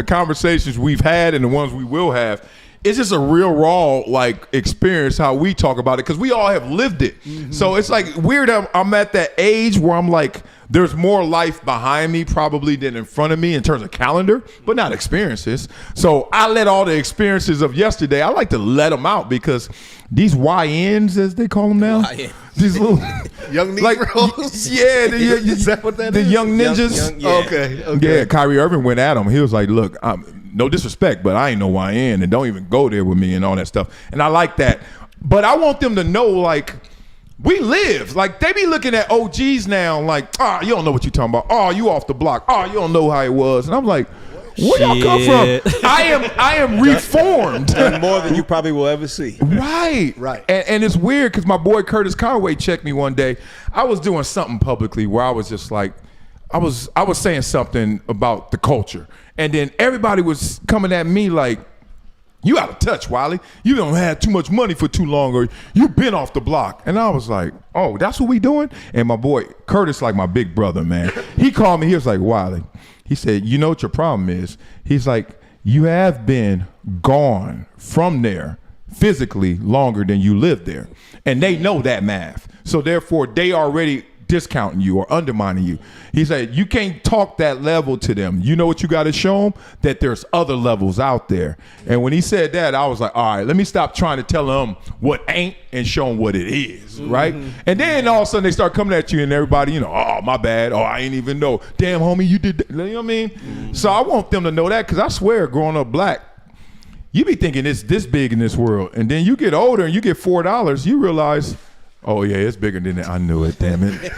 the conversations we've had and the ones we will have, it's just a real raw like experience how we talk about it because we all have lived it. So it's like weird. I'm at that age where I'm like, there's more life behind me probably than in front of me in terms of calendar, but not experiences. So I let all the experiences of yesterday, I like to let them out because these YNs, as they call them now, these little young Negroes. Is that what that is? The young ninjas. Okay. Yeah, Kyrie Irving went at him. He was like, look, no disrespect, but I ain't no YN and don't even go there with me and all that stuff. And I like that. But I want them to know, like, we live. Like, they be looking at OGs now like, you don't know what you talking about. Oh, you off the block. Oh, you don't know how it was. And I'm like, where y'all come from? I am reformed. And more than you probably will ever see. Right. And it's weird because my boy Curtis Conway checked me one day. I was doing something publicly where I was just like, I was saying something about the culture. And then everybody was coming at me like, you out of touch, Wiley. You don't have too much money for too long, or you been off the block. And I was like, oh, that's what we doing? And my boy, Curtis, like my big brother, man. He called me, he was like, Wiley. He said, you know what your problem is? He's like, you have been gone from there physically longer than you lived there. And they know that math. So therefore, they already discounting you or undermining you. He said, you can't talk that level to them. You know what you got to show them? That there's other levels out there. And when he said that, I was like, all right, let me stop trying to tell them what ain't and show them what it is, right? And then all of a sudden they start coming at you and everybody, you know, oh, my bad. Oh, I ain't even know. Damn, homie, you did that. You know what I mean? So I want them to know that because I swear, growing up black, you be thinking it's this big in this world. And then you get older and you get $4, you realize, oh yeah, it's bigger than that. I knew it. Damn it!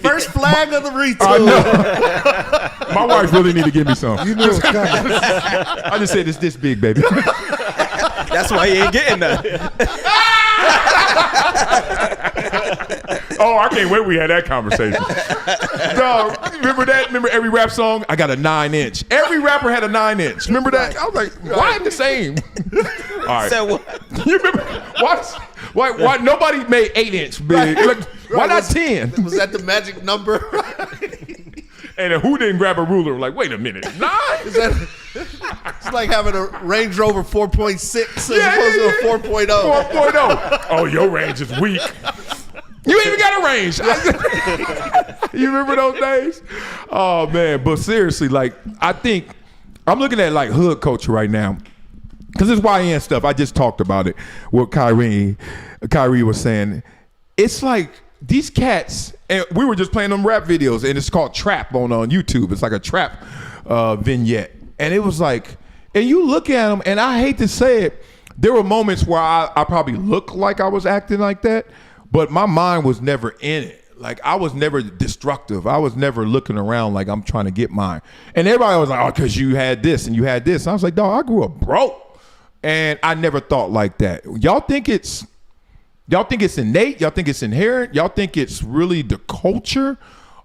First flag of the retail. I know. My wife really need to give me some. You knew it was coming. I just said it's this big, baby. That's why he ain't getting that. Oh, I can't wait. We had that conversation. Dog, remember that? Remember every rap song? I got a 9-inch. Every rapper had a 9-inch. Remember that? I was like, why the same? All right. So what? You remember why nobody made 8-inch big? Like, why not 10? Was that the magic number? And then who didn't grab a ruler? Like, wait a minute, 9? It's like having a Range Rover 4.6 as opposed to a 4.0. 4.0. Oh, your range is weak. You ain't even got a range. You remember those days? Oh man, but seriously, like I think I'm looking at like hood culture right now. Cause it's YN stuff. I just talked about it. What Kyrie was saying. It's like these cats, and we were just playing them rap videos, and it's called Trap on YouTube. It's like a trap vignette. And it was like, and you look at them, and I hate to say it, there were moments where I probably looked like I was acting like that, but my mind was never in it. Like I was never destructive. I was never looking around like I'm trying to get mine. And everybody was like, oh, cause you had this and you had this. And I was like, dog, I grew up broke. And I never thought like that. Y'all think it's innate? Y'all think it's inherent? Y'all think it's really the culture?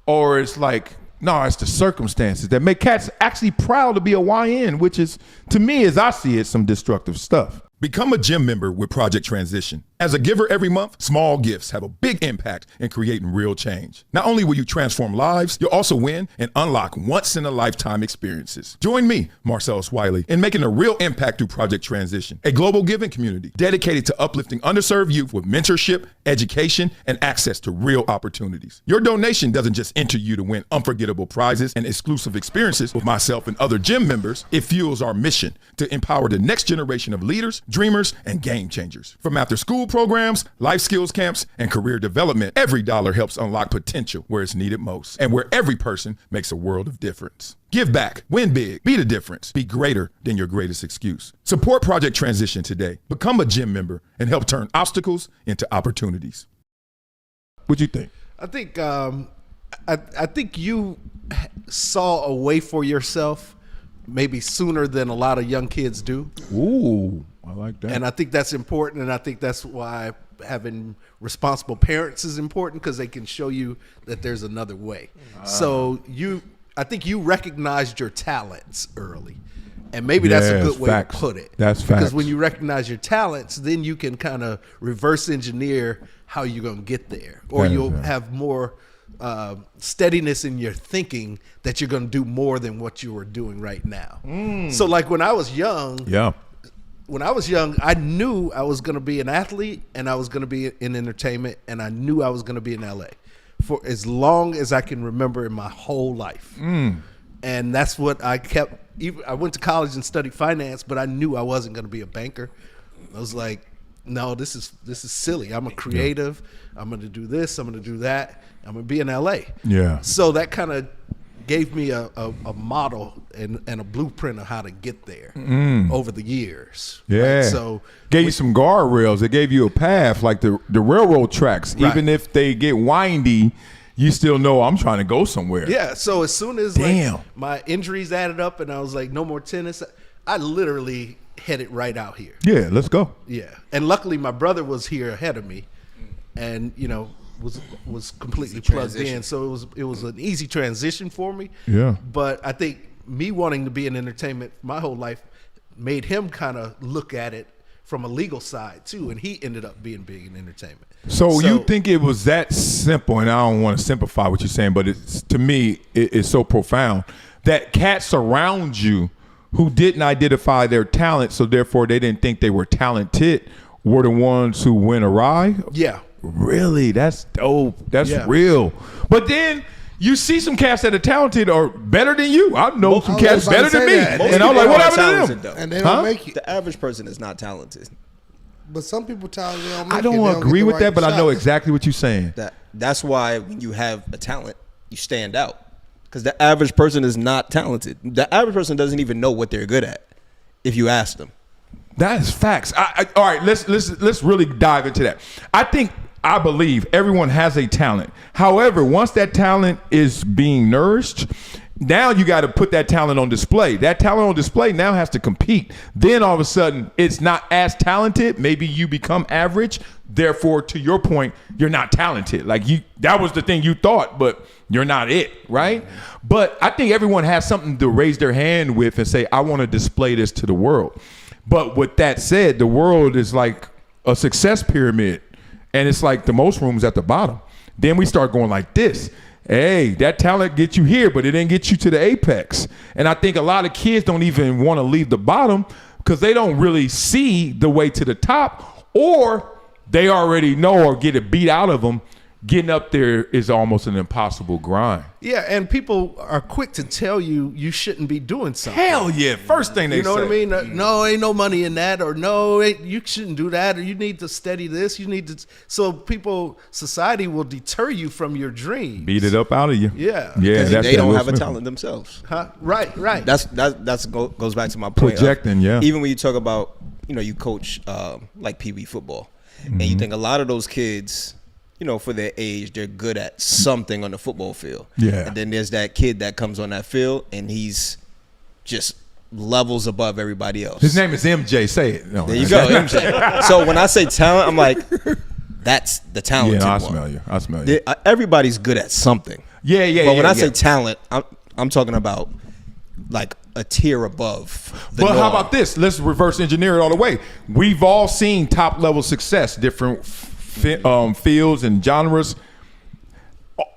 Or it's like, no, it's the circumstances that make cats actually proud to be a YN, which is, to me, as I see it, some destructive stuff. Become a gym member with Project Transition. As a giver every month, small gifts have a big impact in creating real change. Not only will you transform lives, you'll also win and unlock once-in-a-lifetime experiences. Join me, Marcellus Wiley, in making a real impact through Project Transition, a global giving community dedicated to uplifting underserved youth with mentorship, education, and access to real opportunities. Your donation doesn't just enter you to win unforgettable prizes and exclusive experiences with myself and other gym members. It fuels our mission to empower the next generation of leaders, dreamers, and game changers. From after-school programs, life skills camps, and career development, every dollar helps unlock potential where it's needed most and where every person makes a world of difference. Give back, win big, be the difference, be greater than your greatest excuse. Support Project Transition today. Become a gym member and help turn obstacles into opportunities. What'd you think? I think I think you saw a way for yourself maybe sooner than a lot of young kids do. Ooh, I like that. And I think that's important, and I think that's why having responsible parents is important, because they can show you that there's another way. So I think you recognized your talents early, and maybe that's a good way to put it. That's facts. Because when you recognize your talents, then you can kind of reverse engineer how you're going to get there, or you'll have more steadiness in your thinking that you're going to do more than what you are doing right now. So like when I was young, I knew I was going to be an athlete and I was going to be in entertainment, and I knew I was going to be in LA for as long as I can remember in my whole life. And that's what I kept. I went to college and studied finance, but I knew I wasn't going to be a banker. I was like, no, this is silly. I'm a creative. I'm going to do this. I'm going to do that. I'm going to be in LA. Yeah. So that kind of gave me a model and a blueprint of how to get there over the years. Yeah. Right? So gave you some guardrails. It gave you a path, like the railroad tracks. Right. Even if they get windy, you still know I'm trying to go somewhere. yeah. So as soon as like, my injuries added up and I was like, no more tennis, I literally headed right out here. Yeah, let's go. Yeah. And luckily my brother was here ahead of me, and was completely plugged in. So it was an easy transition for me. Yeah. But I think me wanting to be in entertainment my whole life made him kind of look at it from a legal side too, and he ended up being big in entertainment. So you think it was that simple, and I don't want to simplify what you're saying, but it's, to me, it's so profound that cats around you who didn't identify their talent, so therefore they didn't think they were talented, were the ones who went awry? Yeah. Really? That's dope. That's real. But then you see some cats that are talented or better than you. I know some cats better than me. And I'm like, what happened to them? And they don't make it. The average person is not talented. But some people talented, they don't make it. I don't agree with that, but I know exactly what you're saying. That's why when you have a talent, you stand out. Because the average person is not talented. The average person doesn't even know what they're good at if you ask them. That is facts. All right, let's really dive into that. I believe everyone has a talent. However, once that talent is being nourished, now you got to put that talent on display. That talent on display now has to compete. Then all of a sudden, it's not as talented. Maybe you become average. Therefore, to your point, you're not talented. Like that was the thing you thought, but you're not it, right? But I think everyone has something to raise their hand with and say, I want to display this to the world. But with that said, the world is like a success pyramid. And it's like the most rooms at the bottom. Then we start going like this. Hey, that talent gets you here, but it didn't get you to the apex. And I think a lot of kids don't even want to leave the bottom because they don't really see the way to the top, or they already know or get it beat out of them. Getting up there is almost an impossible grind. Yeah, and people are quick to tell you shouldn't be doing something. Hell yeah. First thing they say. You know what I mean? No, ain't no money in that, or no, you shouldn't do that, or you need to study this. You need to. So society will deter you from your dreams. Beat it up out of you. Yeah. Yeah. They don't have a talent themselves. Huh? Right. That's goes back to my point. Projecting, yeah. Even when you talk about, you coach like Pee Wee football, and you think a lot of those kids, for their age, they're good at something on the football field. Yeah. And then there's that kid that comes on that field and he's just levels above everybody else. His name is MJ. Say it. No, there you go, MJ. So when I say talent, I'm like, that's the talented one. I smell you. Everybody's good at something. Yeah. But when I say talent, I'm talking about like a tier above the norm. How about this? Let's reverse engineer it all the way. We've all seen top level success, different fields and genres.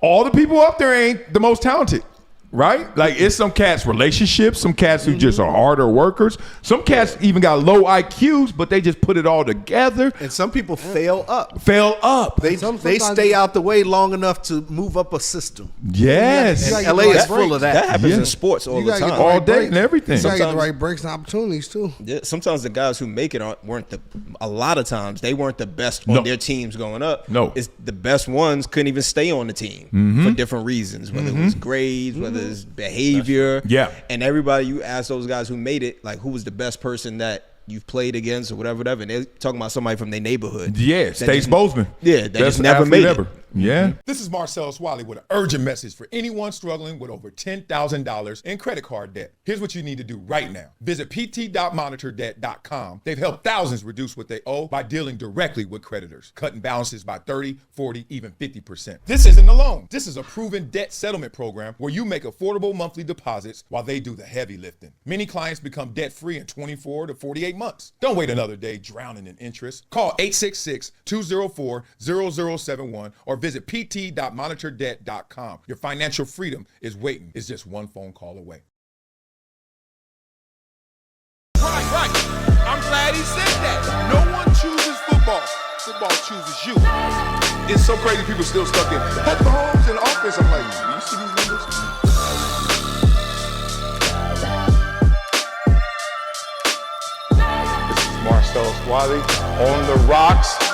All the people up there ain't the most talented, right? Like it's some cats relationships, some cats who just are harder workers. Some cats even got low IQs, but they just put it all together. And some people fail up. They stay out the way long enough to move up a system. Yes. And LA is full of that. That happens in sports all the time. All day and everything. You gotta get the right breaks and opportunities too. Yeah, sometimes the guys who make it a lot of times they weren't the best on their teams going up. No. It's the best ones couldn't even stay on the team for different reasons, whether it was grades, whether it's behavior. Yeah. And everybody, you ask those guys who made it, like who was the best person that you've played against or whatever, and they're talking about somebody from their neighborhood. Yeah, Stace Bozeman. Yeah, that just never made it. Yeah. This is Marcellus Wiley with an urgent message for anyone struggling with over $10,000 in credit card debt. Here's what you need to do right now. Visit pt.monitordebt.com. They've helped thousands reduce what they owe by dealing directly with creditors, cutting balances by 30, 40, even 50%. This isn't a loan. This is a proven debt settlement program where you make affordable monthly deposits while they do the heavy lifting. Many clients become debt-free in 24 to 48 months. Don't wait another day drowning in interest. Call 866-204-0071 or visit pt.monitordebt.com. Your financial freedom is waiting. It's just one phone call away. Right. I'm glad he said that. No one chooses football. Football chooses you. It's so crazy people still stuck in Patrick Mahomes in the offense. I'm like, do you see these numbers? This is Marcellus Wiley on the rocks.